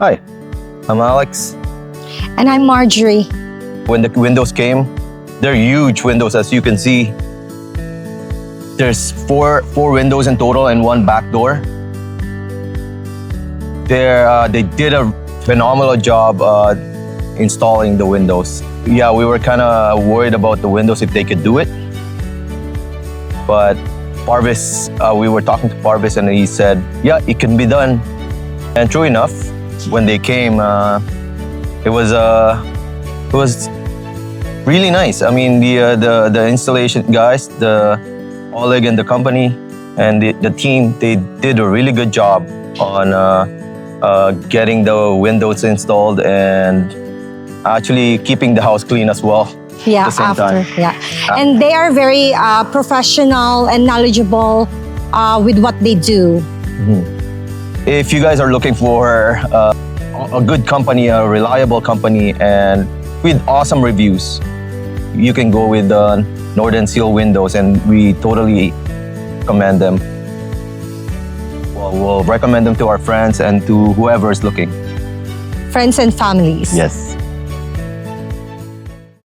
Hi, I'm Alex. And I'm Marjorie. When the windows came, they're huge windows, as you can see. There's four windows in total and one back door. They did a phenomenal job installing the windows. Yeah, we were kind of worried about the windows if they could do it. But Parvis, we were talking to Parvis and he said, yeah, it can be done. And true enough, when they came, it was really nice. I mean, the installation guys, Oleg and the company and the team, they did a really good job on getting the windows installed and actually keeping the house clean as well. Yeah, at the same after. time. Yeah. And they are very professional and knowledgeable with what they do. If you guys are looking for a good company, a reliable company, and with awesome reviews, you can go with Norden Seal windows, and we totally commend them. Well, we'll recommend them to our friends and to whoever is looking. Friends and families. Yes.